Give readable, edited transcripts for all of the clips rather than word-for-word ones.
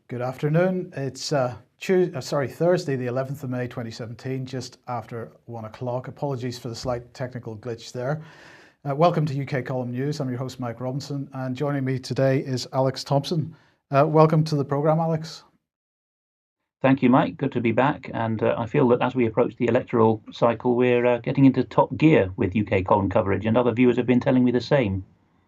Good afternoon. It's Thursday, the 11th of May 2017, just after 1 o'clock. Apologies for the slight technical glitch there. Welcome to UK Column News. I'm your host, Mike Robinson, and joining me today is Alex Thompson. Welcome to the programme, Alex. Thank you, Mike. Good to be back. And I feel that as we approach the electoral cycle, we're getting into top gear with UK Column coverage, and other viewers have been telling me the same.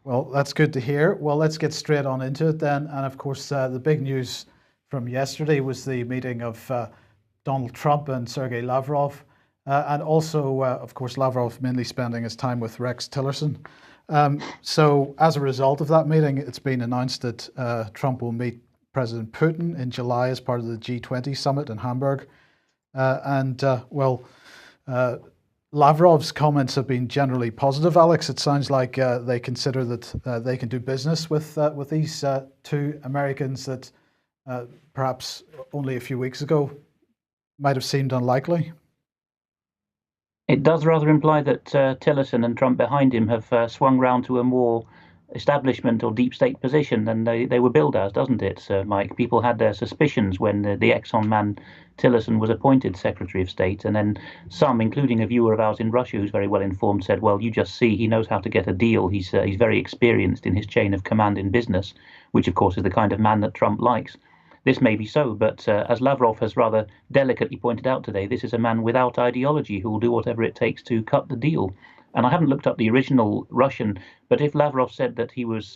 Well, that's good to hear. Well, let's get straight on into it then. And of course, the big news from yesterday was the meeting of Donald Trump and Sergei Lavrov, and also, of course, Lavrov mainly spending his time with Rex Tillerson. So as a result of that meeting, it's been announced that Trump will meet President Putin in July as part of the G20 summit in Hamburg. Lavrov's comments have been generally positive, Alex. It sounds like they consider that they can do business with these two Americans that perhaps only a few weeks ago might have seemed unlikely. It does rather imply that Tillerson and Trump behind him have swung round to a more establishment or deep state position than they were billed as, doesn't it, Mike? People had their suspicions when the Exxon man Tillerson was appointed Secretary of State, and then some, including a viewer of ours in Russia who's very well informed, said, well, you just see, he knows how to get a deal. He's very experienced in his chain of command in business, which, of course, is the kind of man that Trump likes. This may be so, but as Lavrov has rather delicately pointed out today, this is a man without ideology who will do whatever it takes to cut the deal. And I haven't looked up the original Russian, but if Lavrov said that he was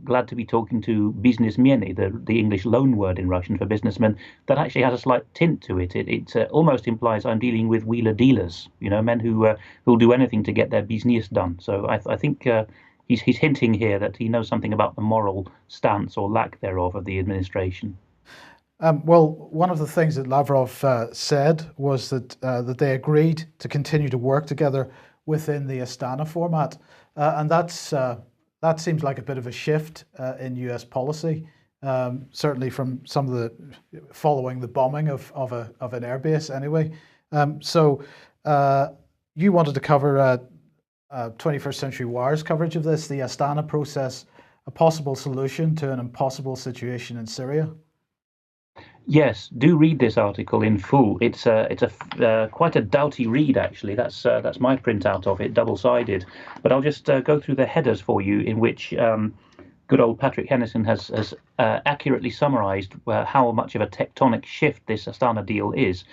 glad to be talking to biznesmeni, the English loan word in Russian for businessmen, that actually has a slight tint to it. It almost implies I'm dealing with wheeler dealers, men who'll do anything to get their business done. So I think he's hinting here that he knows something about the moral stance or lack thereof of the administration. Well, one of the things that Lavrov said was that they agreed to continue to work together within the Astana format, and that seems like a bit of a shift in US policy, certainly from some of the following the bombing of an airbase anyway. So you wanted to cover 21st Century Wire's coverage of this, the Astana process, a possible solution to an impossible situation in Syria. Yes, do read this article in full. It's quite a doughty read, actually. That's my printout of it, double-sided. But I'll just go through the headers for you, in which good old Patrick Hennison has accurately summarised how much of a tectonic shift this Astana deal is.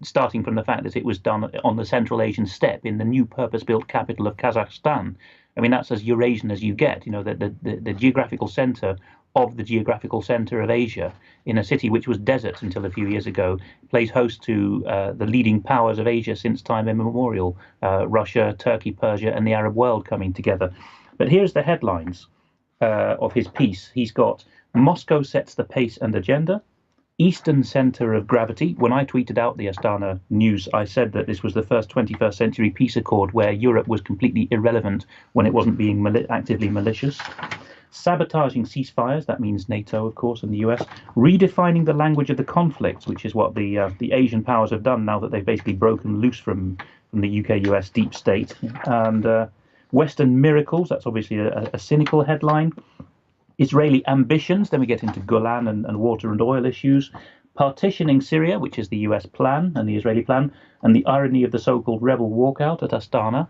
Starting from the fact that it was done on the Central Asian steppe in the new purpose-built capital of Kazakhstan. That's as Eurasian as you get. The geographical centre of the geographical centre of Asia, in a city which was desert until a few years ago, plays host to the leading powers of Asia since time immemorial, Russia, Turkey, Persia, and the Arab world coming together. But here's the headlines of his piece. He's got Moscow sets the pace and agenda, Eastern centre of gravity. When I tweeted out the Astana news, I said that this was the first 21st century peace accord where Europe was completely irrelevant when it wasn't being actively malicious. Sabotaging ceasefires, that means NATO, of course, and the US. Redefining the language of the conflict, which is what the Asian powers have done now that they've basically broken loose from the UK-US deep state. And Western miracles, that's obviously a cynical headline. Israeli ambitions, then we get into Golan and water and oil issues. Partitioning Syria, which is the US plan and the Israeli plan, and the irony of the so-called rebel walkout at Astana.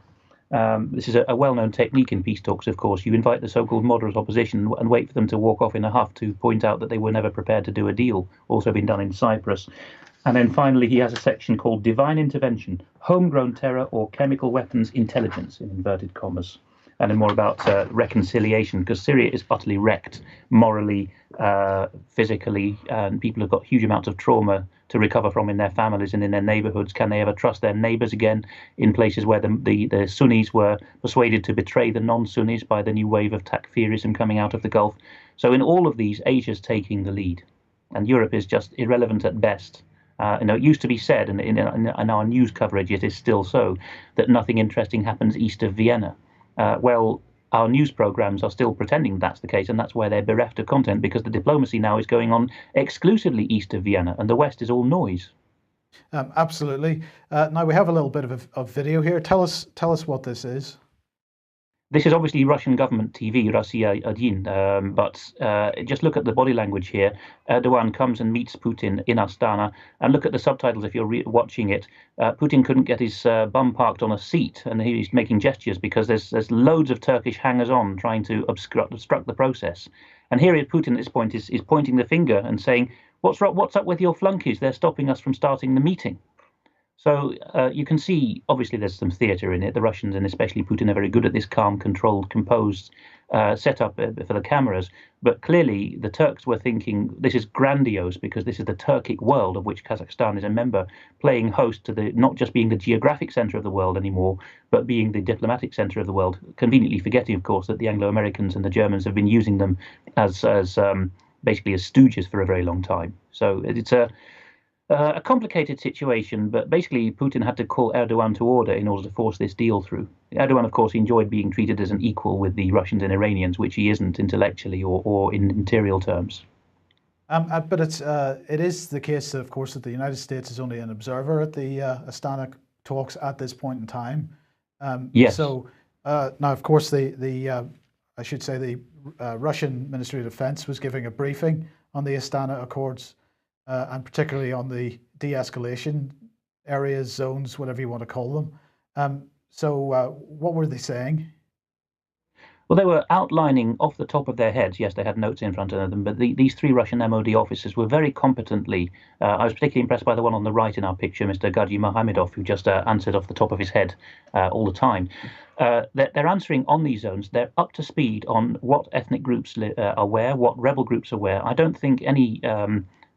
This is a well-known technique in peace talks, of course. You invite the so-called moderate opposition and wait for them to walk off in a huff to point out that they were never prepared to do a deal. Also been done in Cyprus. And then finally, he has a section called Divine Intervention, Homegrown Terror or Chemical Weapons Intelligence, in inverted commas. And then more about reconciliation, because Syria is utterly wrecked morally, physically, and people have got huge amounts of trauma to recover from in their families and in their neighborhoods. Can they ever trust their neighbors again in places where the Sunnis were persuaded to betray the non-Sunnis by the new wave of Takfirism coming out of the Gulf? So in all of these, Asia's taking the lead, and Europe is just irrelevant at best. It used to be said, and in our news coverage it is still so, that nothing interesting happens east of Vienna. Well, our news programs are still pretending that's the case, and that's why they're bereft of content, because the diplomacy now is going on exclusively east of Vienna, and the West is all noise. Absolutely. Now we have a little bit of video here. Tell us what this is. This is obviously Russian government TV, Russia Один, but just look at the body language here. Erdogan comes and meets Putin in Astana, and look at the subtitles if you're watching it. Putin couldn't get his bum parked on a seat, and he's making gestures because there's loads of Turkish hangers-on trying to obstruct the process. And here Putin at this point is pointing the finger and saying, "What's up with your flunkies? They're stopping us from starting the meeting." So you can see, obviously, there's some theatre in it. The Russians, and especially Putin, are very good at this calm, controlled, composed setup for the cameras. But clearly, the Turks were thinking this is grandiose because this is the Turkic world of which Kazakhstan is a member, playing host to the not just being the geographic centre of the world anymore, but being the diplomatic centre of the world. Conveniently forgetting, of course, that the Anglo-Americans and the Germans have been using them as basically as stooges for a very long time. So it's a complicated situation, but basically Putin had to call Erdogan to order in order to force this deal through. Erdogan, of course, enjoyed being treated as an equal with the Russians and Iranians, which he isn't intellectually or in material terms. But it is the case, of course, that the United States is only an observer at the Astana talks at this point in time. Yes. So now, of course, I should say the Russian Ministry of Defense was giving a briefing on the Astana Accords. And particularly on the de-escalation areas, zones, whatever you want to call them. So what were they saying? Well, they were outlining off the top of their heads. Yes, they had notes in front of them, but these three Russian MOD officers were very competently. I was particularly impressed by the one on the right in our picture, Mr. Gaji Mohamedov, who just answered off the top of his head all the time. They're answering on these zones. They're up to speed on what ethnic groups are where, what rebel groups are where. I don't think any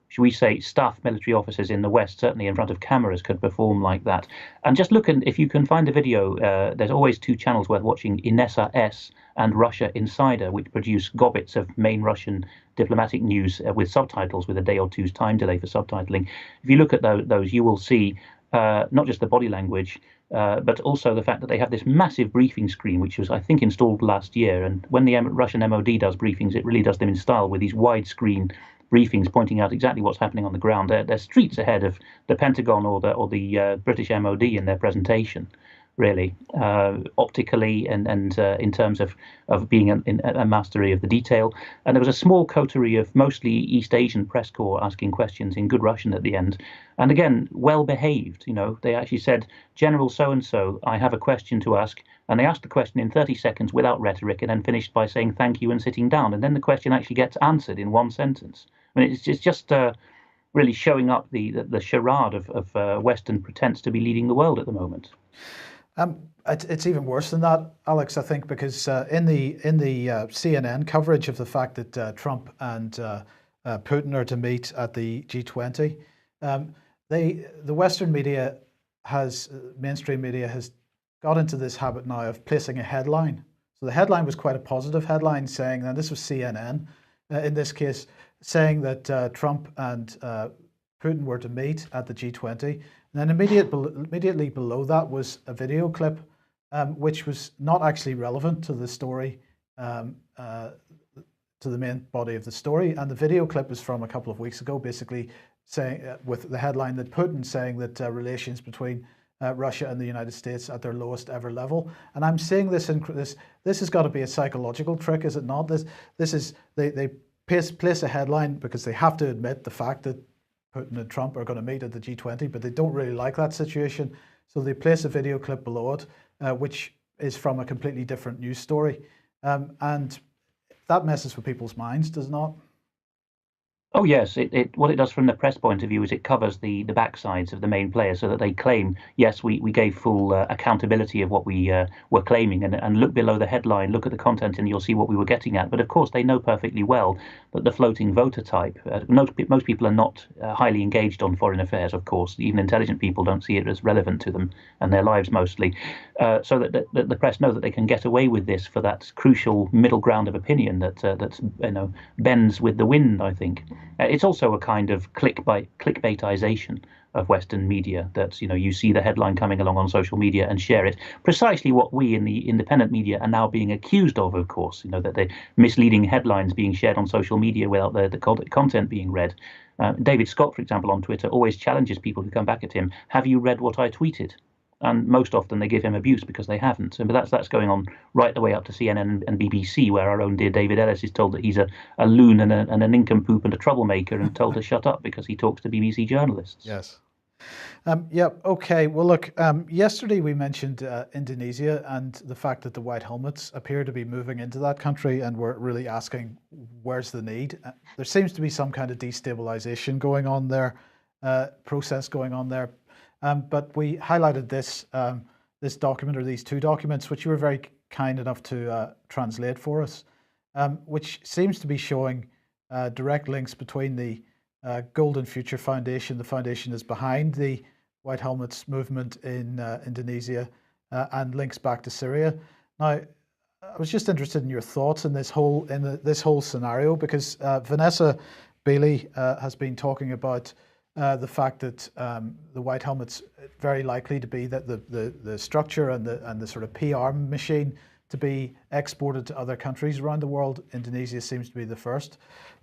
should we say, staff military officers in the West, certainly in front of cameras, could perform like that. And just look, if you can find a video, there's always two channels worth watching, Inessa S and Russia Insider, which produce gobbets of main Russian diplomatic news with subtitles, with a day or two's time delay for subtitling. If you look at those, you will see not just the body language, but also the fact that they have this massive briefing screen, which was, I think, installed last year. And when the Russian MOD does briefings, it really does them in style with these widescreen briefings pointing out exactly what's happening on the ground. They're streets ahead of the Pentagon or the British MOD in their presentation, really, optically and in terms of being a mastery of the detail. And there was a small coterie of mostly East Asian press corps asking questions in good Russian at the end. And again, well behaved. They actually said, "General so-and-so, I have a question to ask." And they asked the question in 30 seconds without rhetoric and then finished by saying thank you and sitting down. And then the question actually gets answered in one sentence. I mean, it's just really showing up the charade of Western pretense to be leading the world at the moment. It's even worse than that, Alex, I think, because in the CNN coverage of the fact that Trump and Putin are to meet at the G20, the Western media mainstream media has got into this habit now of placing a headline. So the headline was quite a positive headline, saying, and this was CNN in this case, saying that Trump and Putin were to meet at the G20. And then immediately below that was a video clip, which was not actually relevant to the story, to the main body of the story. And the video clip was from a couple of weeks ago, basically saying, with the headline that Putin saying that relations between Russia and the United States at their lowest ever level. And I'm seeing this this has got to be a psychological trick, is it not? This is they place a headline because they have to admit the fact that Putin and Trump are going to meet at the G20, but they don't really like that situation. So they place a video clip below it, which is from a completely different news story. And that messes with people's minds, does it not? Oh yes, what it does from the press point of view is it covers the backsides of the main players so that they claim, yes, we gave full accountability of what we were claiming, and look below the headline, look at the content, and you'll see what we were getting at. But of course, they know perfectly well that the floating voter type, most people are not highly engaged on foreign affairs, of course. Even intelligent people don't see it as relevant to them and their lives mostly. So that the press know that they can get away with this for that crucial middle ground of opinion that bends with the wind, I think. It's also a kind of clickbaitization of Western media, that you see the headline coming along on social media and share it. Precisely what we in the independent media are now being accused of course, that the misleading headlines being shared on social media without the content being read. David Scott, for example, on Twitter always challenges people who come back at him. Have you read what I tweeted? And most often they give him abuse because they haven't. But that's going on right the way up to CNN and BBC, where our own dear David Ellis is told that he's a loon and a nincompoop and a troublemaker, and told to shut up because he talks to BBC journalists. Yes. Yeah, okay. Well, look, yesterday we mentioned Indonesia and the fact that the white helmets appear to be moving into that country, and we're really asking, where's the need? There seems to be some kind of destabilization going on there, process going on there. But we highlighted this document, or these two documents, which you were very kind enough to translate for us, which seems to be showing direct links between the Golden Future Foundation, the foundation is behind the White Helmets movement in Indonesia, and links back to Syria. Now, I was just interested in your thoughts in this whole scenario, because Vanessa Bailey has been talking about the fact that the White Helmets very likely to be that the structure and the sort of PR machine to be exported to other countries around the world. Indonesia seems to be the first.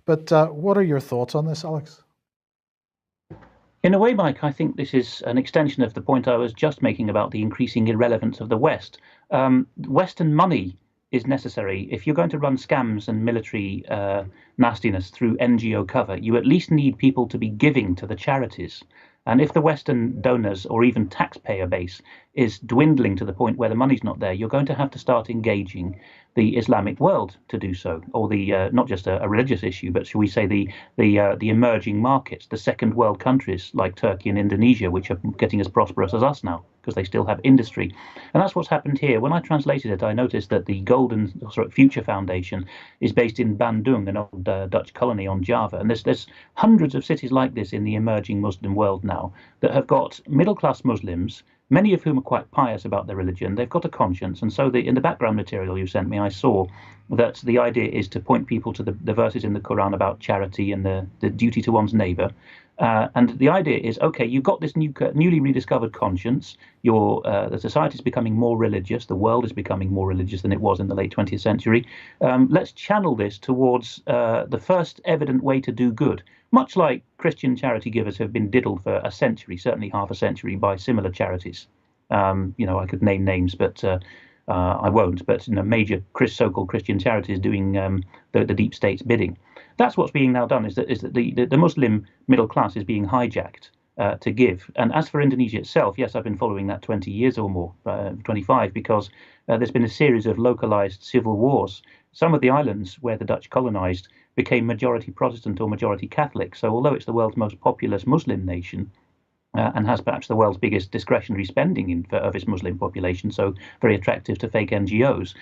But what are your thoughts on this, Alex? In a way, Mike, I think this is an extension of the point I was just making about the increasing irrelevance of the West. Western money is necessary. If you're going to run scams and military nastiness through NGO cover, you at least need people to be giving to the charities. And if the Western donors or even taxpayer base is dwindling to the point where the money's not there, you're going to have to start engaging the Islamic world to do so, or the not just a religious issue, but shall we say the emerging markets, the second world countries like Turkey and Indonesia, which are getting as prosperous as us now because they still have industry. And that's what's happened here. When I translated it, I noticed that the Golden Future Foundation is based in Bandung, an old Dutch colony on Java. And there's hundreds of cities like this in the emerging Muslim world now that have got middle-class Muslims, many of whom are quite pious about their religion. They've got a conscience. And so in the background material you sent me, I saw that the idea is to point people to the verses in the Quran about charity and the duty to one's neighbor. And the idea is, okay, you've got this newly rediscovered conscience. The society is becoming more religious. The world is becoming more religious than it was in the late 20th century. Let's channel this towards the first evident way to do good. Much like Christian charity givers have been diddled for a century, certainly half a century, by similar charities. I could name names, but I won't. But major so-called Christian charities doing the deep state's bidding. That's what's being now done. Is that the Muslim middle class is being hijacked to give. And as for Indonesia itself, yes, I've been following that 20 years or more, 25, because there's been a series of localized civil wars. Some of the islands where the Dutch colonized became majority Protestant or majority Catholic. So although it's the world's most populous Muslim nation, and has perhaps the world's biggest discretionary spending of its Muslim population, so very attractive to fake NGOs,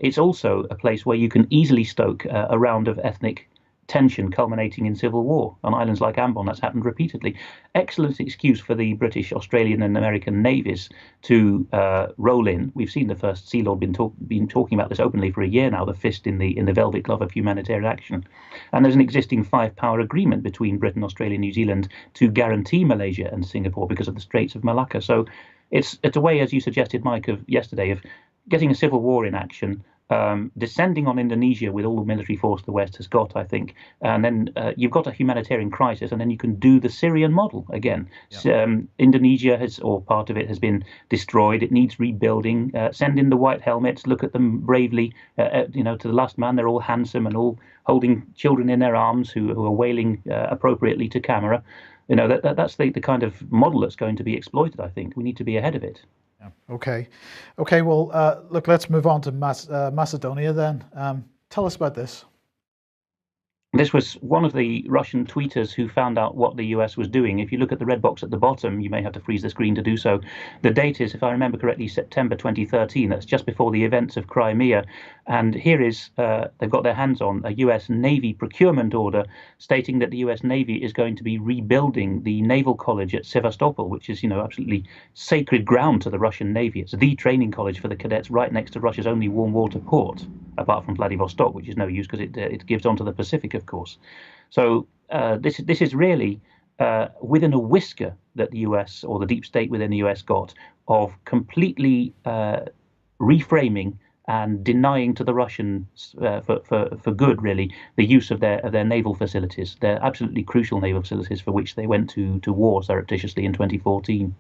it's also a place where you can easily stoke a round of ethnic tension culminating in civil war. On islands like Ambon, that's happened repeatedly. Excellent excuse for the British, Australian and American navies to roll in. We've seen the first Sea Lord been talking about this openly for a year now, the fist in the velvet glove of humanitarian action. And there's an existing 5-power agreement between Britain, Australia, New Zealand to guarantee Malaysia and Singapore because of the Straits of Malacca. So it's a way, as you suggested, Mike, of yesterday, of getting a civil war in action, descending on Indonesia with all the military force the West has got, I think, and then you've got a humanitarian crisis, and then you can do the Syrian model again. Yeah. Indonesia or part of it has been destroyed. It needs rebuilding. Send in the white helmets. Look at them bravely. To the last man, they're all handsome and all holding children in their arms who are wailing appropriately to camera. That's the kind of model that's going to be exploited. I think we need to be ahead of it. Okay. Well, look, let's move on to Macedonia then. Tell us about this. This was one of the Russian tweeters who found out what the US was doing. If you look at the red box at the bottom, you may have to freeze the screen to do so. The date is, if I remember correctly, September 2013. That's just before the events of Crimea. And here is, they've got their hands on a US Navy procurement order stating that the US Navy is going to be rebuilding the Naval College at Sevastopol, which is, absolutely sacred ground to the Russian Navy. It's the training college for the cadets right next to Russia's only warm water port, apart from Vladivostok, which is no use because it gives onto the Pacific, of course. So this is really within a whisker that the US or the deep state within the US got of completely reframing and denying to the Russians for good, really, the use of their naval facilities, their absolutely crucial naval facilities for which they went to war surreptitiously in 2014.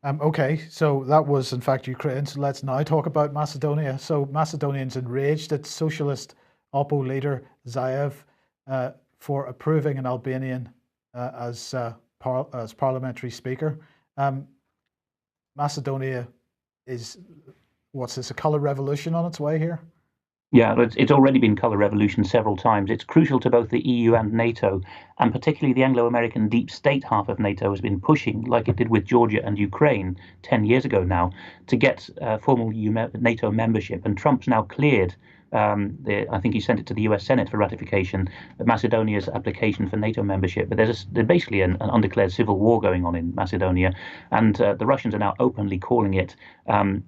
Okay, so that was in fact Ukraine. So let's now talk about Macedonia. So Macedonians enraged at socialist Oppo leader Zaev for approving an Albanian as parliamentary speaker. Um, Macedonia is, what's this, a color revolution on its way here? Yeah, it's already been colour revolution several times. It's crucial to both the EU and NATO, and particularly the Anglo-American deep state half of NATO has been pushing, like it did with Georgia and Ukraine 10 years ago now, to get formal NATO membership. And Trump's now cleared, I think he sent it to the US Senate for ratification, Macedonia's application for NATO membership. But there's basically an undeclared civil war going on in Macedonia, and the Russians are now openly calling it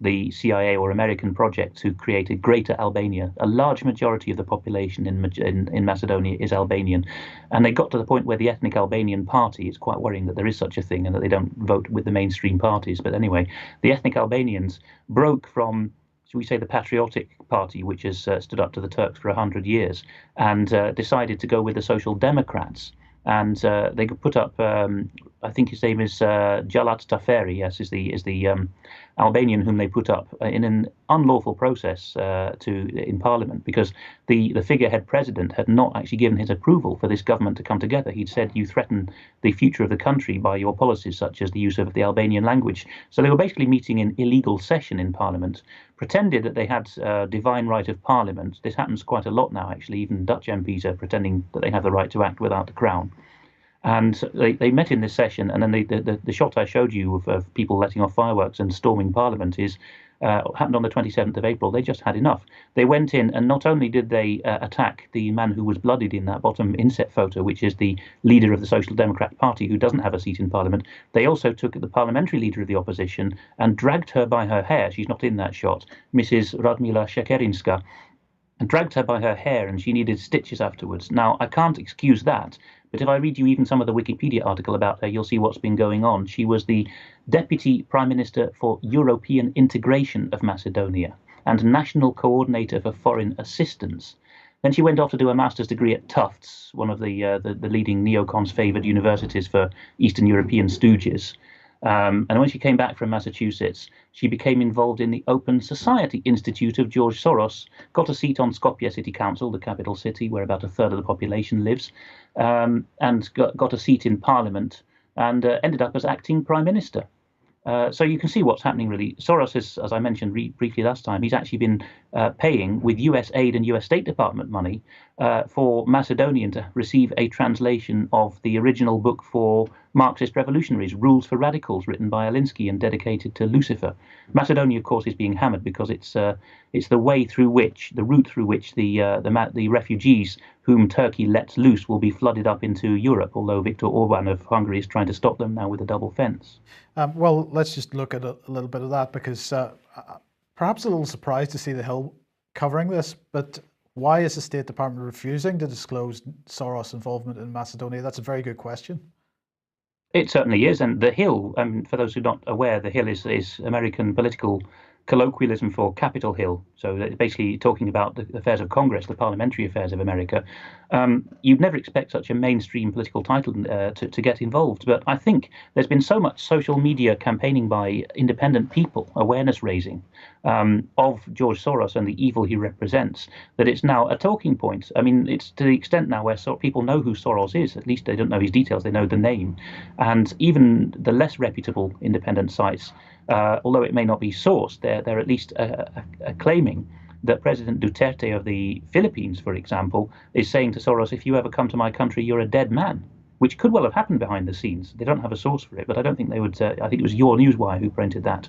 the CIA or American project to create a greater Albania. A large majority of the population in Macedonia is Albanian, and they got to the point where the ethnic Albanian party, it's quite worrying that there is such a thing and that they don't vote with the mainstream parties. But anyway, the ethnic Albanians broke from, should we say, the Patriotic Party, which has stood up to the Turks for 100 years, and decided to go with the Social Democrats. And they could put up, I think his name is Jalat Taferi, yes, is the Albanian whom they put up in an unlawful process in Parliament, because the figurehead president had not actually given his approval for this government to come together. He'd said, you threaten the future of the country by your policies, such as the use of the Albanian language. So they were basically meeting in illegal session in Parliament, pretended that they had divine right of Parliament. This happens quite a lot now, actually. Even Dutch MPs are pretending that they have the right to act without the crown. And they met in this session, and then the shot I showed you of people letting off fireworks and storming Parliament happened on the 27th of April. They just had enough. They went in, and not only did they attack the man who was bloodied in that bottom inset photo, which is the leader of the Social Democrat Party, who doesn't have a seat in Parliament, they also took the parliamentary leader of the opposition and dragged her by her hair. She's not in that shot, Mrs. Radmila Shekerinska, and dragged her by her hair, and she needed stitches afterwards. Now, I can't excuse that, but if I read you even some of the Wikipedia article about her, you'll see what's been going on. She was the Deputy Prime Minister for European Integration of Macedonia and National Coordinator for Foreign Assistance. Then she went off to do a master's degree at Tufts, one of the leading neocons favoured universities for Eastern European stooges. And when she came back from Massachusetts, she became involved in the Open Society Institute of George Soros, got a seat on Skopje City Council, the capital city where about a third of the population lives, and got a seat in Parliament, and ended up as acting Prime Minister. So you can see what's happening, really. Soros is, as I mentioned briefly last time, he's actually been paying with US aid and US State Department money for Macedonian to receive a translation of the original book for Marxist revolutionaries, Rules for Radicals, written by Alinsky and dedicated to Lucifer. Macedonia, of course, is being hammered because it's the route through which the refugees whom Turkey lets loose will be flooded up into Europe, although Viktor Orban of Hungary is trying to stop them now with a double fence. Well, let's just look at a little bit of that, because perhaps a little surprised to see the Hill covering this, but why is the State Department refusing to disclose Soros' involvement in Macedonia? That's a very good question. It certainly is, and the Hill, for those who are not aware, the Hill is American political colloquialism for Capitol Hill. So it's basically talking about the affairs of Congress, the parliamentary affairs of America. You'd never expect such a mainstream political title to get involved, but I think there's been so much social media campaigning by independent people, awareness raising of George Soros and the evil he represents, that it's now a talking point. I mean, it's to the extent now where people know who Soros is. At least they don't know his details, they know the name. And even the less reputable independent sites, although it may not be sourced, they're at least claiming that President Duterte of the Philippines, for example, is saying to Soros, if you ever come to my country, you're a dead man, which could well have happened behind the scenes. They don't have a source for it, but I don't think they would. I think it was Your Newswire who printed that.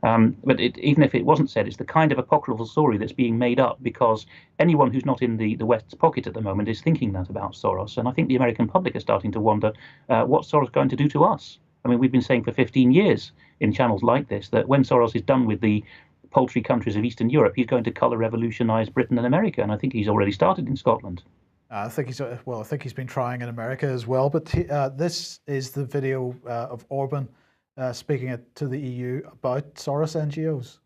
But even if it wasn't said, it's the kind of apocryphal story that's being made up because anyone who's not in the West's pocket at the moment is thinking that about Soros. And I think the American public are starting to wonder what's Soros going to do to us. I mean, we've been saying for 15 years in channels like this that when Soros is done with the paltry countries of Eastern Europe, he's going to colour revolutionise Britain and America. And I think he's already started in Scotland. I think I think he's been trying in America as well. But this is the video of Orban speaking to the EU about Soros NGOs.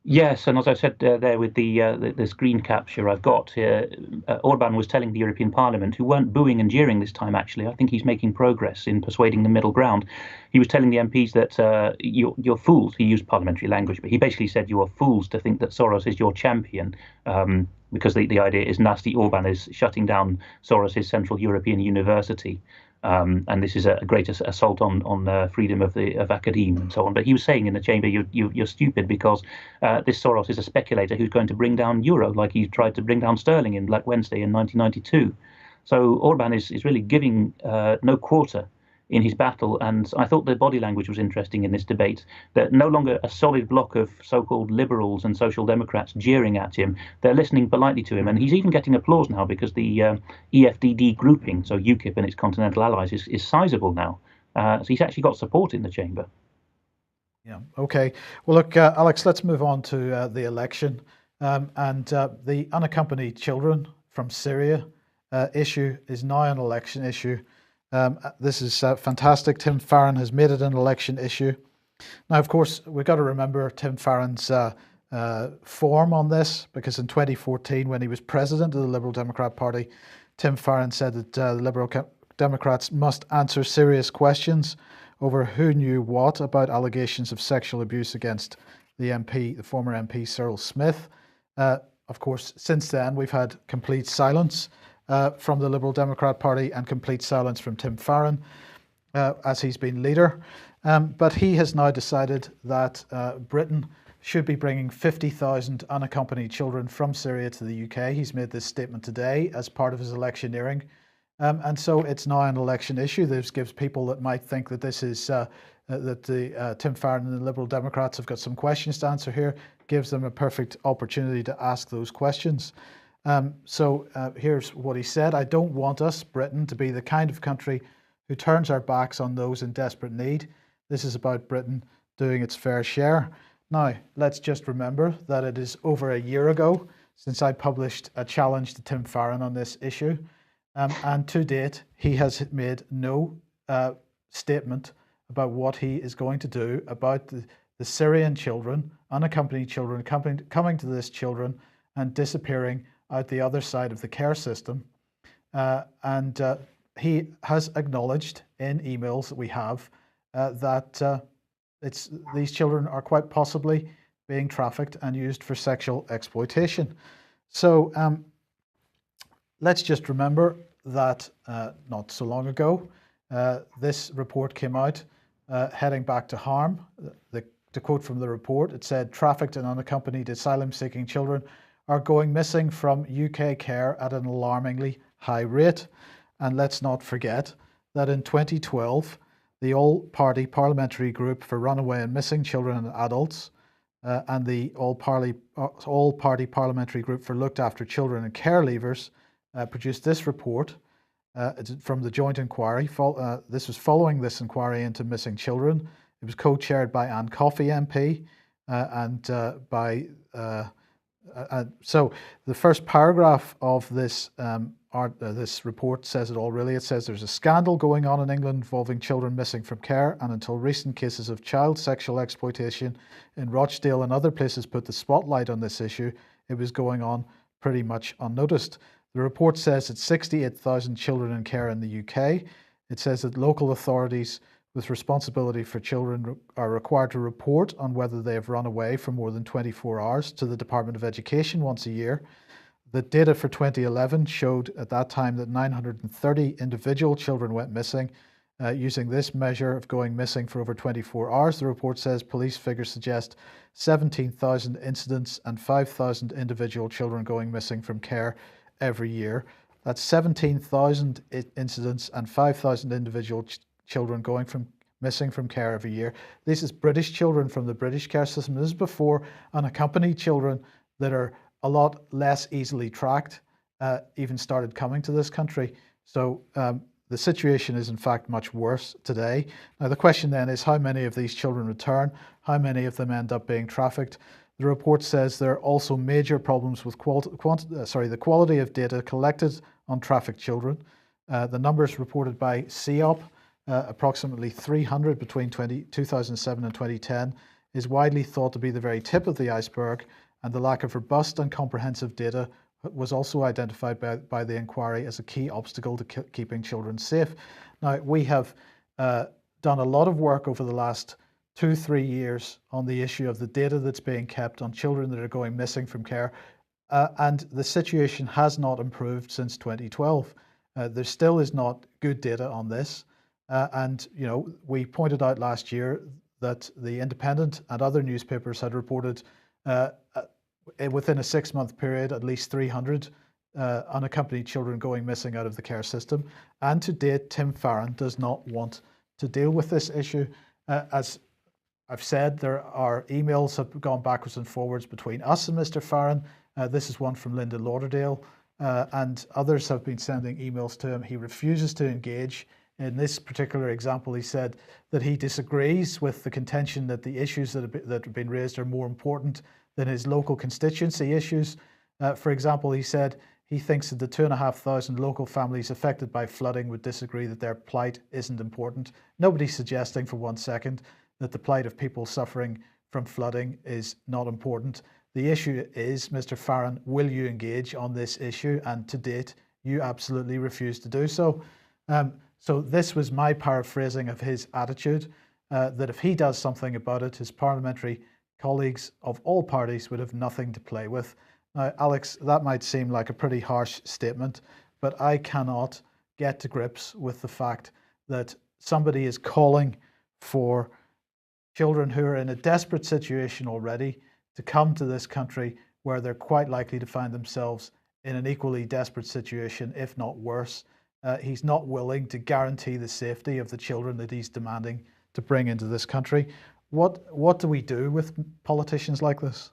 Yes, and as I said there with the screen capture I've got here, Orban was telling the European Parliament, who weren't booing and jeering this time, actually. I think he's making progress in persuading the middle ground. He was telling the MPs that you're fools. He used parliamentary language, but he basically said you are fools to think that Soros is your champion. Because the idea is nasty Orban is shutting down Soros' Central European University. And this is a great assault on freedom of academe and so on. But he was saying in the chamber, you're stupid because this Soros is a speculator who's going to bring down euro like he tried to bring down sterling in Black Wednesday in 1992. So Orban is really giving no quarter in his battle. And I thought the body language was interesting in this debate, that no longer a solid block of so-called liberals and social democrats jeering at him. They're listening politely to him. And he's even getting applause now because the EFDD grouping, so UKIP and its continental allies, is sizable now. So he's actually got support in the chamber. Yeah. Okay. Well, look, Alex, let's move on to the election and the unaccompanied children from Syria issue is now an election issue. This is fantastic. Tim Farron has made it an election issue. Now, of course, we've got to remember Tim Farron's form on this, because in 2014, when he was president of the Liberal Democrat Party, Tim Farron said that the Liberal Democrats must answer serious questions over who knew what about allegations of sexual abuse against the former MP Cyril Smith. Of course, since then, we've had complete silence from the Liberal Democrat Party and complete silence from Tim Farron as he's been leader. But he has now decided that Britain should be bringing 50,000 unaccompanied children from Syria to the UK. He's made this statement today as part of his electioneering. And so it's now an election issue. This gives people that might think that this is that Tim Farron and the Liberal Democrats have got some questions to answer here, gives them a perfect opportunity to ask those questions. So here's what he said. I don't want us, Britain, to be the kind of country who turns our backs on those in desperate need. This is about Britain doing its fair share. Now, let's just remember that it is over a year ago since I published a challenge to Tim Farron on this issue. And to date, he has made no statement about what he is going to do about the Syrian children, unaccompanied children, coming to this children and disappearing out the other side of the care system. And he has acknowledged in emails that we have that these children are quite possibly being trafficked and used for sexual exploitation. So let's just remember that not so long ago, this report came out heading back to harm. To quote from the report, it said, trafficked and unaccompanied asylum-seeking children are going missing from UK care at an alarmingly high rate. And let's not forget that in 2012, the All-Party Parliamentary Group for Runaway and Missing Children and Adults and the All-Party Parliamentary Group for Looked After Children and Care Leavers produced this report from the joint inquiry. This was following this inquiry into missing children. It was co-chaired by Anne Coffey MP so the first paragraph of this this report says it all really. It says there's a scandal going on in England involving children missing from care, and until recent cases of child sexual exploitation in Rochdale and other places put the spotlight on this issue, it was going on pretty much unnoticed. The report says that 68,000 children in care in the UK. It says that local authorities with responsibility for children are required to report on whether they have run away for more than 24 hours to the Department of Education once a year. The data for 2011 showed at that time that 930 individual children went missing. Using this measure of going missing for over 24 hours, the report says police figures suggest 17,000 incidents and 5,000 individual children going missing from care every year. That's 17,000 incidents and 5,000 individual children going missing from care every year. This is British children from the British care system. This is before unaccompanied children that are a lot less easily tracked even started coming to this country. So the situation is in fact much worse today. Now the question then is how many of these children return, how many of them end up being trafficked. The report says there are also major problems with the quality of data collected on trafficked children. The numbers reported by CEOP, approximately 300 between 2007 and 2010, is widely thought to be the very tip of the iceberg, and the lack of robust and comprehensive data was also identified by the inquiry as a key obstacle to keeping children safe. Now, we have done a lot of work over the last 2-3 years on the issue of the data that's being kept on children that are going missing from care, and the situation has not improved since 2012. There still is not good data on this, and we pointed out last year that the Independent and other newspapers had reported within a 6-month period at least 300 unaccompanied children going missing out of the care system, and to date Tim Farron does not want to deal with this issue. As I've said, there are emails have gone backwards and forwards between us and Mr. Farron. This is one from Linda Lauderdale, and others have been sending emails to him. He refuses to engage. In this particular example, he said that he disagrees with the contention that the issues that have been raised are more important than his local constituency issues. For example, he said he thinks that the 2,500 local families affected by flooding would disagree that their plight isn't important. Nobody's suggesting for 1 second that the plight of people suffering from flooding is not important. The issue is, Mr. Farron, will you engage on this issue? And to date, you absolutely refuse to do so. So this was my paraphrasing of his attitude, that if he does something about it, his parliamentary colleagues of all parties would have nothing to play with. Now, Alex, that might seem like a pretty harsh statement, but I cannot get to grips with the fact that somebody is calling for children who are in a desperate situation already to come to this country where they're quite likely to find themselves in an equally desperate situation, if not worse. He's not willing to guarantee the safety of the children that he's demanding to bring into this country. What do we do with politicians like this?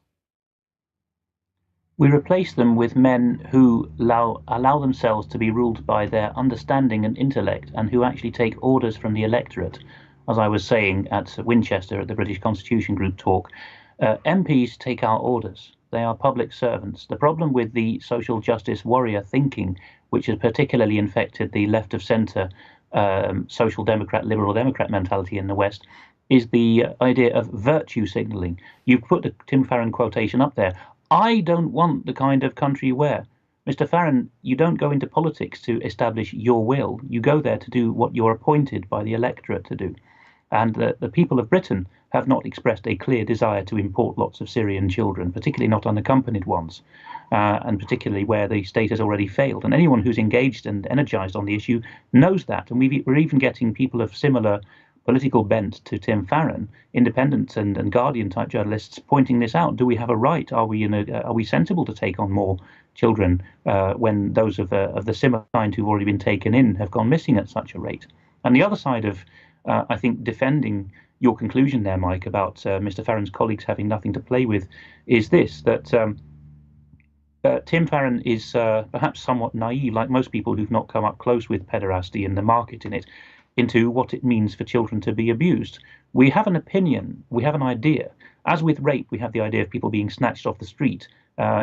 We replace them with men who allow themselves to be ruled by their understanding and intellect, and who actually take orders from the electorate. As I was saying at Winchester at the British Constitution Group talk, MPs take our orders. They are public servants. The problem with the social justice warrior thinking, which has particularly infected the left of centre social democrat, liberal democrat mentality in the West, is the idea of virtue signalling. You've put the Tim Farron quotation up there. I don't want the kind of country where, Mr. Farron, you don't go into politics to establish your will. You go there to do what you're appointed by the electorate to do. And the people of Britain have not expressed a clear desire to import lots of Syrian children, particularly not unaccompanied ones, and particularly where the state has already failed. And anyone who's engaged and energized on the issue knows that. And we're even getting people of similar political bent to Tim Farron, independent and Guardian type journalists, pointing this out. Do we have a right? Are we sensible to take on more children when those of the similar kind who've already been taken in have gone missing at such a rate? And the other side of I think defending your conclusion there, Mike, about Mr. Farron's colleagues having nothing to play with, is this, that Tim Farron is perhaps somewhat naive, like most people who've not come up close with pederasty and the market in it, into what it means for children to be abused. We have an opinion, we have an idea. As with rape, we have the idea of people being snatched off the street.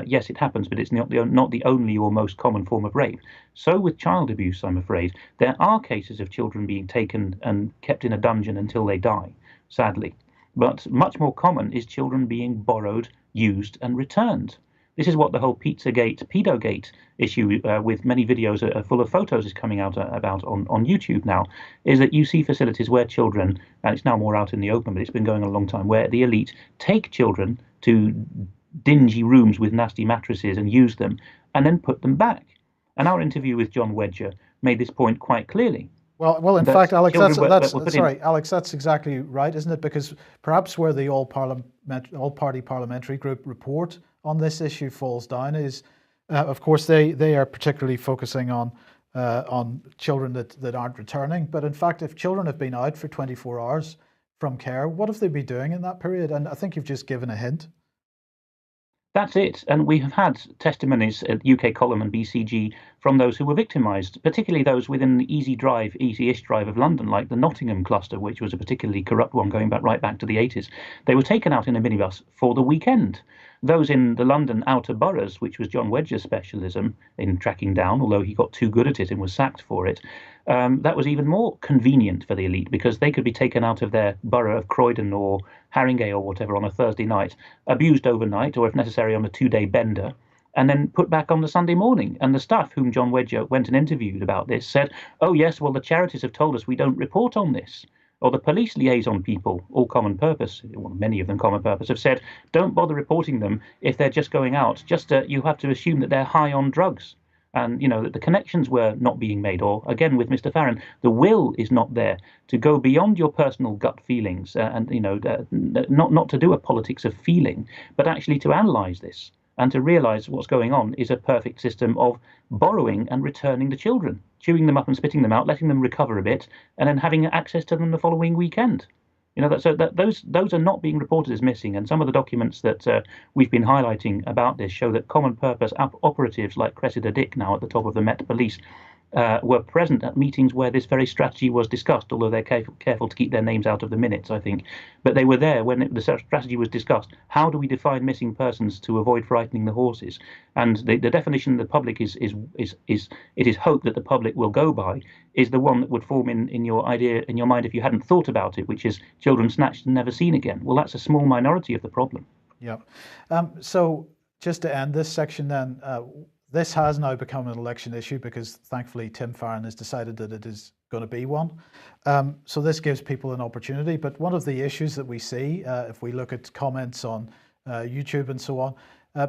Yes, it happens, but it's not the only or most common form of rape. So with child abuse, I'm afraid, there are cases of children being taken and kept in a dungeon until they die, sadly. But much more common is children being borrowed, used, and returned. This is what the whole Pizzagate, Pedogate issue, with many videos full of photos, is coming out about on YouTube now, is that you see facilities where children, and it's now more out in the open, but it's been going on a long time, where the elite take children to dingy rooms with nasty mattresses and use them, and then put them back. And our interview with John Wedger made this point quite clearly. Well, in fact, Alex, Alex, that's exactly right, isn't it? Because perhaps where the all-party parliamentary group report on this issue falls down is, of course, they are particularly focusing on children that aren't returning. But in fact, if children have been out for 24 hours from care, what have they been doing in that period? And I think you've just given a hint. That's it. And we have had testimonies at UK Column and BCG from those who were victimised, particularly those within the easy-ish drive of London, like the Nottingham cluster, which was a particularly corrupt one going back right back to the 80s. They were taken out in a minibus for the weekend. Those in the London outer boroughs, which was John Wedger's specialism in tracking down, although he got too good at it and was sacked for it, that was even more convenient for the elite because they could be taken out of their borough of Croydon or Haringey or whatever on a Thursday night, abused overnight, or if necessary on a 2-day bender, and then put back on the Sunday morning. And the staff whom John Wedger went and interviewed about this said, oh, yes, well, the charities have told us we don't report on this. Or the police liaison people, all common purpose, well, many of them common purpose, have said, don't bother reporting them if they're just going out. Just you have to assume that they're high on drugs. And, that the connections were not being made. Or, again, with Mr. Farron, the will is not there to go beyond your personal gut feelings and, not to do a politics of feeling, but actually to analyse this and to realise what's going on is a perfect system of borrowing and returning the children, chewing them up and spitting them out, letting them recover a bit, and then having access to them the following weekend. Those are not being reported as missing, and some of the documents that we've been highlighting about this show that common purpose operatives like Cressida Dick, now at the top of the Met Police, were present at meetings where this very strategy was discussed, although they're careful to keep their names out of the minutes, I think. But they were there when the strategy was discussed. How do we define missing persons to avoid frightening the horses? And the definition the public it is hoped that the public will go by is the one that would form in your mind if you hadn't thought about it, which is children snatched and never seen again. Well, that's a small minority of the problem. Yeah. So just to end this section then, this has now become an election issue because thankfully Tim Farron has decided that it is going to be one. So this gives people an opportunity. But one of the issues that we see, if we look at comments on YouTube and so on,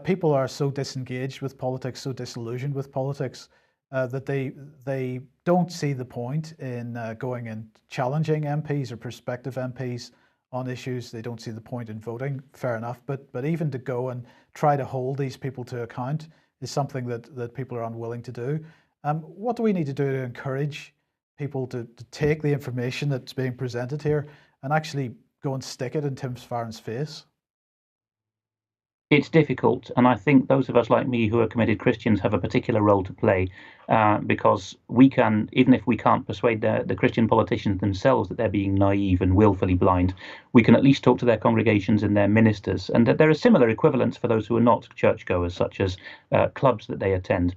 people are so disengaged with politics, so disillusioned with politics, that they don't see the point in going and challenging MPs or prospective MPs on issues. They don't see the point in voting, fair enough. But even to go and try to hold these people to account is something that people are unwilling to do. What do we need to do to encourage people to take the information that's being presented here and actually go and stick it in Tim Farron's face? It's difficult, and I think those of us like me who are committed Christians have a particular role to play because we can, even if we can't persuade the Christian politicians themselves that they're being naive and willfully blind, we can at least talk to their congregations and their ministers, and that there are similar equivalents for those who are not churchgoers, such as clubs that they attend.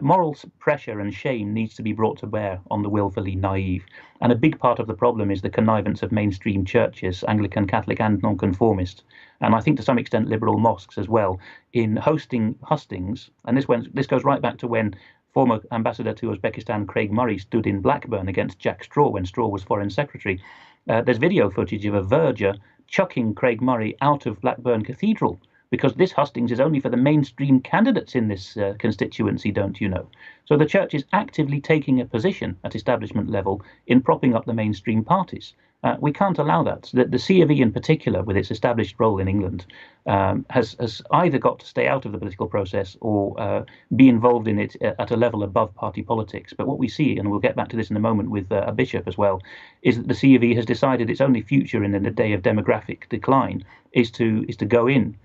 Moral pressure and shame needs to be brought to bear on the willfully naive, and a big part of the problem is the connivance of mainstream churches, Anglican, Catholic and nonconformist, and I think to some extent liberal mosques as well, in hosting hustings. And this goes right back to when former ambassador to Uzbekistan Craig Murray stood in Blackburn against Jack Straw when Straw was foreign secretary. There's video footage of a verger chucking Craig Murray out of Blackburn Cathedral because this hustings is only for the mainstream candidates in this constituency, don't you know? So the church is actively taking a position at establishment level in propping up the mainstream parties. We can't allow that. The C of E in particular, with its established role in England, has either got to stay out of the political process or be involved in it at a level above party politics. But what we see, and we'll get back to this in a moment with a bishop as well, is that the C of E has decided its only future in a day of demographic decline is to go in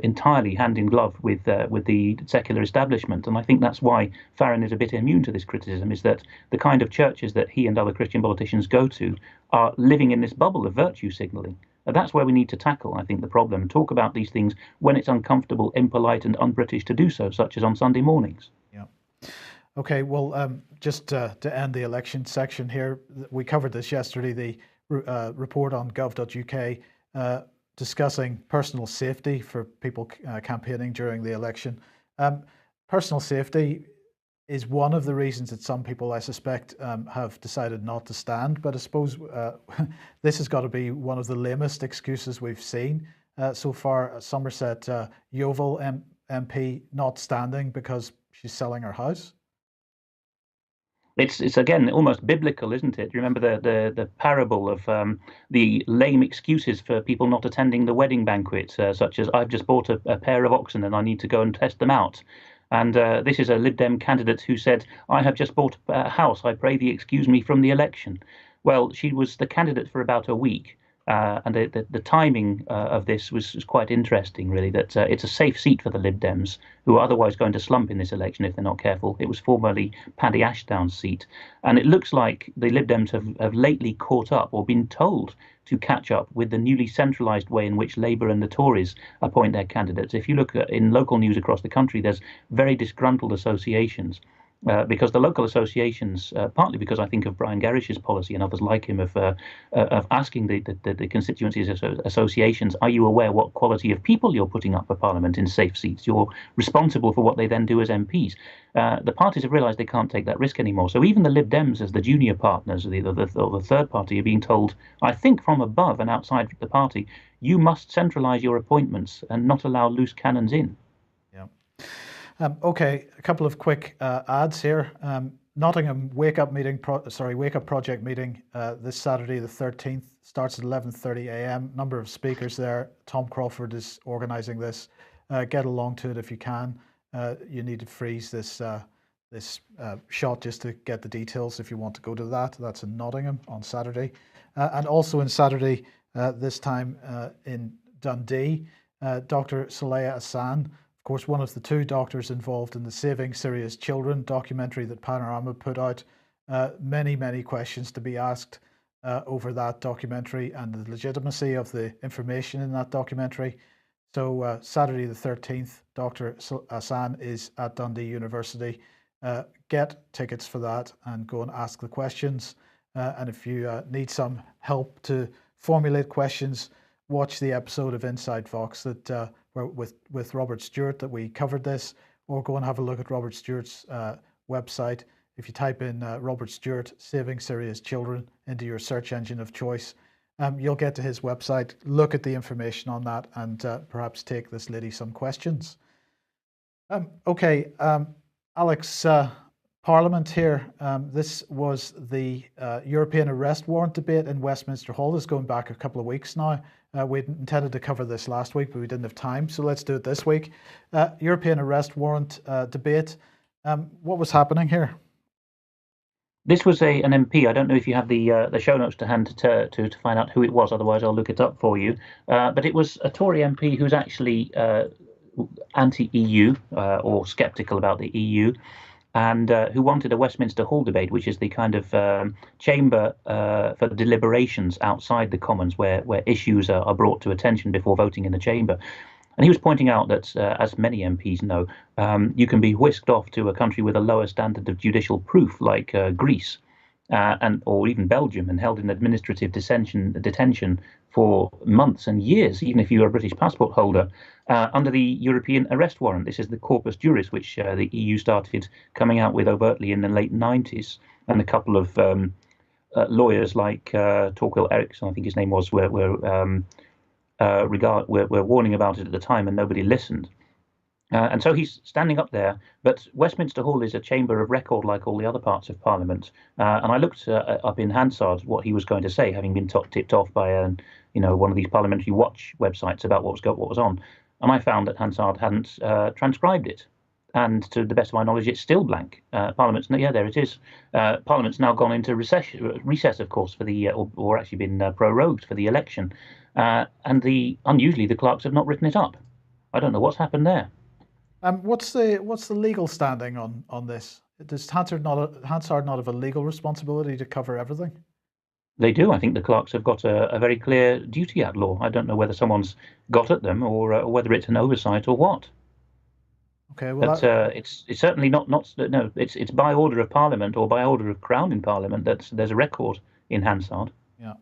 entirely hand in glove with the secular establishment. And I think that's why Farron is a bit immune to this criticism, is that the kind of churches that he and other Christian politicians go to are living in this bubble of virtue signalling. And that's where we need to tackle, I think, the problem. Talk about these things when it's uncomfortable, impolite and un-British to do so, such as on Sunday mornings. Yeah. Okay, well, just to end the election section here, we covered this yesterday, the report on gov.uk discussing personal safety for people campaigning during the election. Personal safety is one of the reasons that some people, I suspect, have decided not to stand. But I suppose this has got to be one of the lamest excuses we've seen so far. Somerset Yeovil MP not standing because she's selling her house. It's again almost biblical, isn't it? You remember the parable of the lame excuses for people not attending the wedding banquet, such as I've just bought a pair of oxen and I need to go and test them out. And this is a Lib Dem candidate who said, I have just bought a house, I pray thee excuse me from the election. Well, she was the candidate for about a week. And the timing of this was quite interesting, really, that it's a safe seat for the Lib Dems, who are otherwise going to slump in this election if they're not careful. It was formerly Paddy Ashdown's seat. And it looks like the Lib Dems have lately caught up or been told to catch up with the newly centralised way in which Labour and the Tories appoint their candidates. If you look in local news across the country, there's very disgruntled associations. Because the local associations, partly because I think of Brian Gerrish's policy and others like him of asking the constituencies associations, are you aware what quality of people you're putting up for Parliament in safe seats? You're responsible for what they then do as MPs. The parties have realised they can't take that risk anymore. So even the Lib Dems, as the junior partners, or the third party, are being told, I think from above and outside the party, you must centralise your appointments and not allow loose cannons in. Yeah. Okay, a couple of quick ads here. Nottingham Wake Up Project meeting this Saturday the 13th starts at 11:30 a.m. Number of speakers there. Tom Crawford is organising this. Get along to it if you can. You need to freeze this shot just to get the details if you want to go to that. That's in Nottingham on Saturday, and also in Saturday this time in Dundee, Dr. Saleha Hassan. Of course, one of the two doctors involved in the Saving Syria's Children documentary that Panorama put out. Many questions to be asked over that documentary and the legitimacy of the information in that documentary. So Saturday the 13th, Dr. Hassan is at Dundee University. Get tickets for that and go and ask the questions. And if you need some help to formulate questions, watch the episode of Inside Vox that with Robert Stewart that we covered this, or go and have a look at Robert Stewart's website. If you type in Robert Stewart Saving Syria's Children into your search engine of choice, you'll get to his website, look at the information on that, and perhaps take this lady some questions. Okay, Alex, Parliament here. This was the European arrest warrant debate in Westminster Hall. This is going back a couple of weeks now. We intended to cover this last week, but we didn't have time, so let's do it this week. European arrest warrant debate. What was happening here? This was an MP. I don't know if you have the show notes to hand to find out who it was. Otherwise, I'll look it up for you. But it was a Tory MP who's actually anti-EU or sceptical about the EU, and who wanted a Westminster Hall debate, which is the kind of chamber for deliberations outside the Commons, where issues are brought to attention before voting in the chamber. And he was pointing out that, as many MPs know, you can be whisked off to a country with a lower standard of judicial proof, like Greece, or even Belgium, and held in administrative detention for months and years, even if you're a British passport holder, under the European arrest warrant. This is the Corpus Juris, which the EU started coming out with overtly in the late 90s, and a couple of lawyers like Torquil Eriksson, I think his name was, were warning about it at the time, and nobody listened. And so he's standing up there, but Westminster Hall is a chamber of record like all the other parts of Parliament. And I looked up in Hansard what he was going to say, having been tipped off by one of these parliamentary watch websites about what was on. And I found that Hansard hadn't transcribed it. And to the best of my knowledge, it's still blank. There it is. Parliament's now gone into recess, of course, for the or actually been prorogued for the election. And unusually, the clerks have not written it up. I don't know what's happened there. What's the legal standing on this? Does Hansard not have a legal responsibility to cover everything? They do. I think the clerks have got a very clear duty at law. I don't know whether someone's got at them or whether it's an oversight or what. Okay, well, it's certainly not. No, it's by order of Parliament or by order of Crown in Parliament that there's a record in Hansard. Yeah.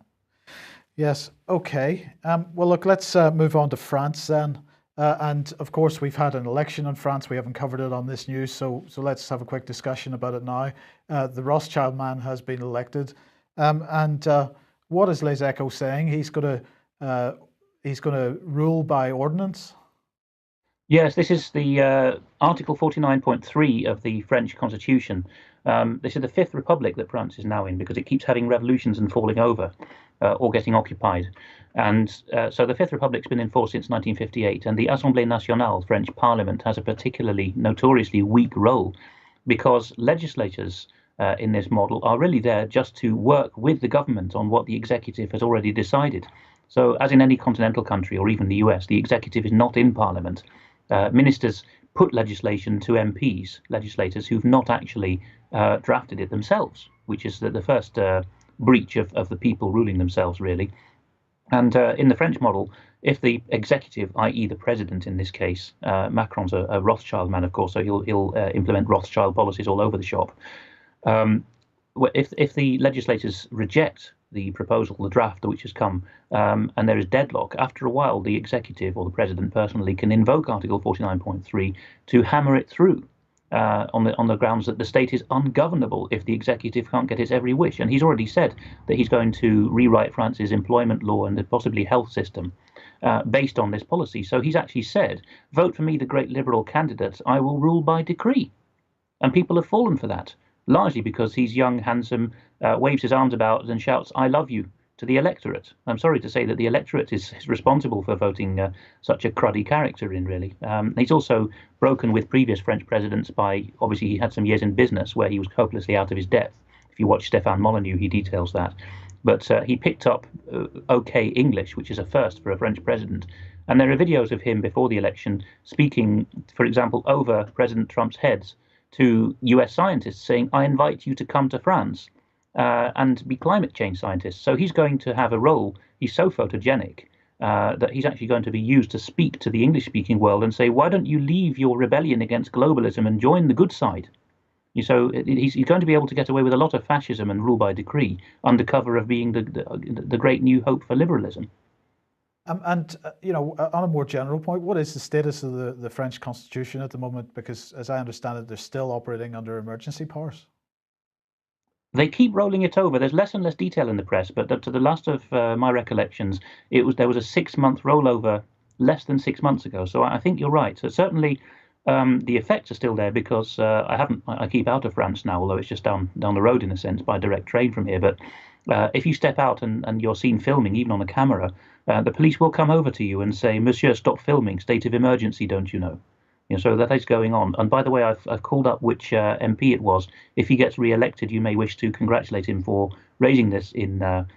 Yes. Okay. Well, look. Let's move on to France then. And of course, we've had an election in France. We haven't covered it on this news, so let's have a quick discussion about it now. The Rothschild man has been elected, and what is Les Echos saying? He's going to rule by ordinance. Yes, this is the Article 49.3 of the French Constitution. This is the Fifth Republic that France is now in, because it keeps having revolutions and falling over or getting occupied. And so the Fifth Republic's been in force since 1958, and the Assemblée Nationale, French Parliament, has a particularly notoriously weak role, because legislators in this model are really there just to work with the government on what the executive has already decided. So, as in any continental country or even the US, the executive is not in Parliament. Ministers put legislation to MPs, legislators who've not actually drafted it themselves, which is the first breach of the people ruling themselves, really. And in the French model, if the executive, i.e., the president in this case, Macron's a Rothschild man, of course, so he'll implement Rothschild policies all over the shop. If the legislators reject the proposal, the draft which has come, and there is deadlock, after a while, the executive or the president personally can invoke Article 49.3 to hammer it through. On the grounds that the state is ungovernable if the executive can't get its every wish. And he's already said that he's going to rewrite France's employment law and possibly health system based on this policy. So he's actually said, vote for me, the great liberal candidate, I will rule by decree. And people have fallen for that, largely because he's young, handsome, waves his arms about and shouts, I love you, to the electorate. I'm sorry to say that the electorate is responsible for voting such a cruddy character in, really. He's also broken with previous French presidents by, obviously, he had some years in business where he was hopelessly out of his depth. If you watch Stéphane Molyneux, he details that. But he picked up okay English, which is a first for a French president. And there are videos of him before the election speaking, for example, over President Trump's heads to US scientists saying, I invite you to come to France. And be climate change scientists. So he's going to have a role. He's so photogenic that he's actually going to be used to speak to the English-speaking world and say, why don't you leave your rebellion against globalism and join the good side? So he's going to be able to get away with a lot of fascism and rule by decree under cover of being the great new hope for liberalism. On a more general point, what is the status of the French constitution at the moment? Because as I understand it, they're still operating under emergency powers. They keep rolling it over. There's less and less detail in the press, but to the last of my recollections, there was a 6-month rollover less than 6 months ago. So I think you're right. So certainly the effects are still there because I keep out of France now, although it's just down the road in a sense by direct train from here. But if you step out and you're seen filming, even on a camera, the police will come over to you and say, Monsieur, stop filming, state of emergency, don't you know? So that is going on. And by the way, I've called up which MP it was. If he gets re-elected, you may wish to congratulate him for raising this in the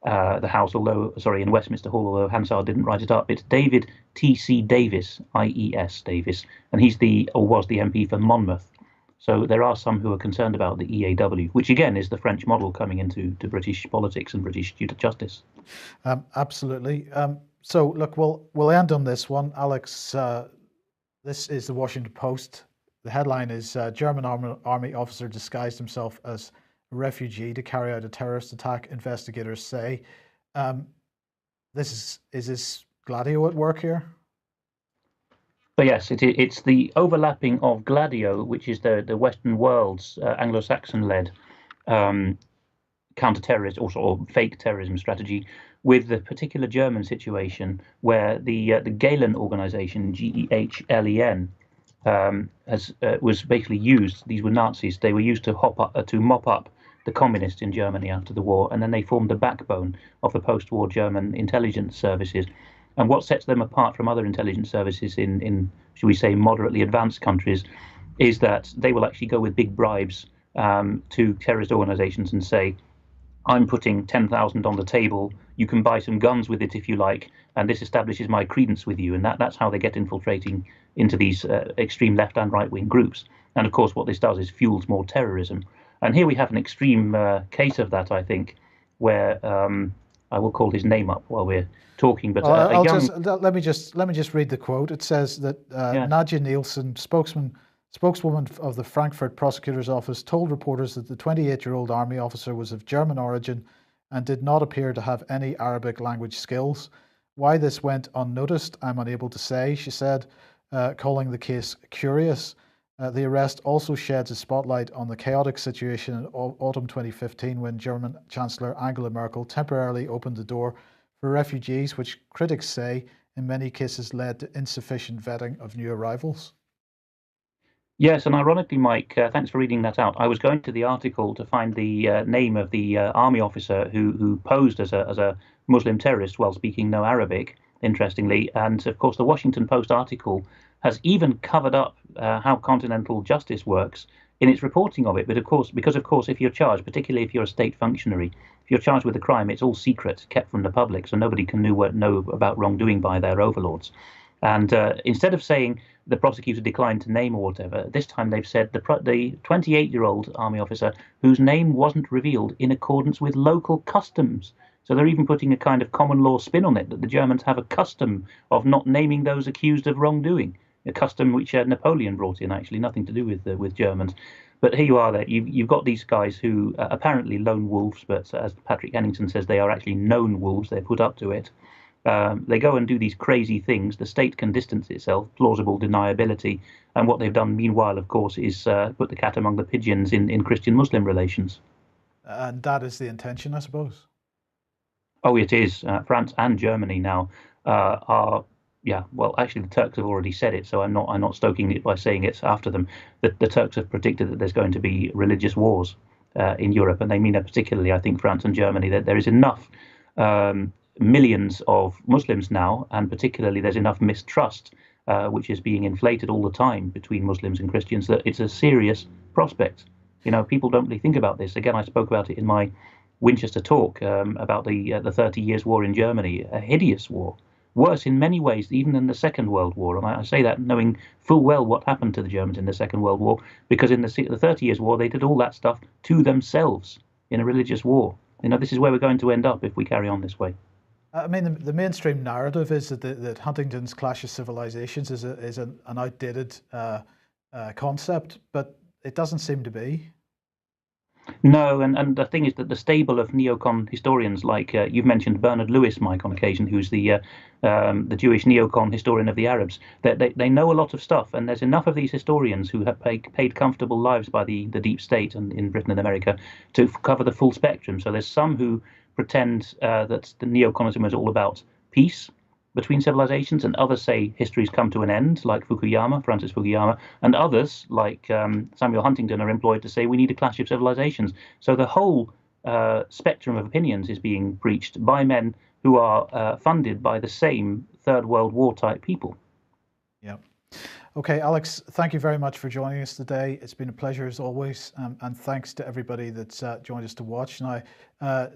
House, in Westminster Hall, although Hansard didn't write it up. It's David T.C. Davis, IES Davis, and was the MP for Monmouth. So there are some who are concerned about the EAW, which again is the French model coming into British politics and British justice. Absolutely. So look, we'll end on this one, Alex. This is the Washington Post. The headline is German army officer disguised himself as a refugee to carry out a terrorist attack, investigators say. Is this Gladio at work here? But yes, it's the overlapping of Gladio, which is the Western world's Anglo-Saxon-led counter-terrorist or fake terrorism strategy, with the particular German situation where the Gehlen organization, G-E-H-L-E-N, was basically used. These were Nazis. They were used to mop up the communists in Germany after the war, and then they formed the backbone of the post-war German intelligence services. And what sets them apart from other intelligence services in should we say, moderately advanced countries, is that they will actually go with big bribes to terrorist organizations and say, I'm putting 10,000 on the table. You can buy some guns with it if you like, and this establishes my credence with you. And that's how they get infiltrating into these extreme left and right wing groups. And of course, what this does is fuels more terrorism. And here we have an extreme case of that, I think, where I will call his name up while we're talking. But let me just read the quote. It says that Nadja Nielsen, spokeswoman of the Frankfurt prosecutor's office, told reporters that the 28-year-old army officer was of German origin and did not appear to have any Arabic language skills. Why this went unnoticed, I'm unable to say, she said, calling the case curious. The arrest also sheds a spotlight on the chaotic situation in autumn 2015 when German Chancellor Angela Merkel temporarily opened the door for refugees, which critics say in many cases led to insufficient vetting of new arrivals. Yes, and ironically, Mike, thanks for reading that out. I was going to the article to find the name of the army officer who posed as a Muslim terrorist while speaking no Arabic, interestingly. And of course, the Washington Post article has even covered up how continental justice works in its reporting of it. But of course, if you're charged, particularly if you're a state functionary, if you're charged with a crime, it's all secret, kept from the public, so nobody can know about wrongdoing by their overlords. And instead of saying the prosecutor declined to name or whatever, this time they've said the 28-year-old army officer whose name wasn't revealed in accordance with local customs. So they're even putting a kind of common law spin on it, that the Germans have a custom of not naming those accused of wrongdoing, a custom which Napoleon brought in, actually, nothing to do with Germans. But here you are there. You've got these guys who are apparently lone wolves, but as Patrick Hennington says, they are actually known wolves. They're put up to it. They go and do these crazy things. The state can distance itself, plausible deniability. And what they've done, meanwhile, of course, is put the cat among the pigeons in Christian-Muslim relations. And that is the intention, I suppose. Oh, it is. France and Germany now are, yeah. Well, actually, the Turks have already said it, so I'm not stoking it by saying it's after them. The Turks have predicted that there's going to be religious wars in Europe, and they mean that particularly, I think, France and Germany. That there is enough millions of Muslims now, and particularly there's enough mistrust, which is being inflated all the time between Muslims and Christians, that it's a serious prospect. You know, people don't really think about this. Again, I spoke about it in my Winchester talk about the 30 Years' War in Germany, a hideous war, worse in many ways even than the Second World War. And I say that knowing full well what happened to the Germans in the Second World War, because in the 30 Years' War they did all that stuff to themselves in a religious war. You know, this is where we're going to end up if we carry on this way. I mean, the mainstream narrative is that Huntington's Clash of Civilizations is an outdated concept, but it doesn't seem to be. No, and the thing is that the stable of neocon historians, like you've mentioned Bernard Lewis, Mike, on occasion, who's the Jewish neocon historian of the Arabs, they know a lot of stuff, and there's enough of these historians who have paid comfortable lives by the deep state and in Britain and America to cover the full spectrum. So there's some who pretend that the neoconism is all about peace between civilizations, and others say history's come to an end, like Francis Fukuyama, and others, like Samuel Huntington, are employed to say we need a clash of civilizations. So the whole spectrum of opinions is being preached by men who are funded by the same Third World War type people. Yeah. Okay, Alex, thank you very much for joining us today. It's been a pleasure as always, and thanks to everybody that's joined us to watch. Now,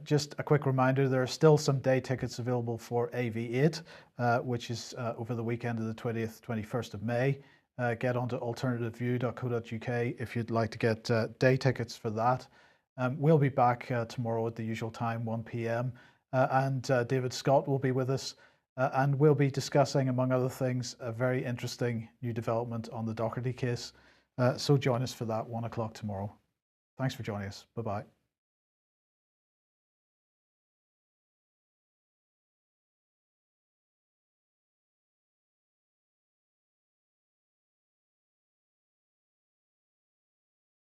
just a quick reminder, there are still some day tickets available for AV8, which is over the weekend of the 20th, 21st of May. Get onto alternativeview.co.uk if you'd like to get day tickets for that. We'll be back tomorrow at the usual time, 1 p.m. And David Scott will be with us. And we'll be discussing, among other things, a very interesting new development on the Doherty case. So join us for that, 1 o'clock tomorrow. Thanks for joining us. Bye-bye.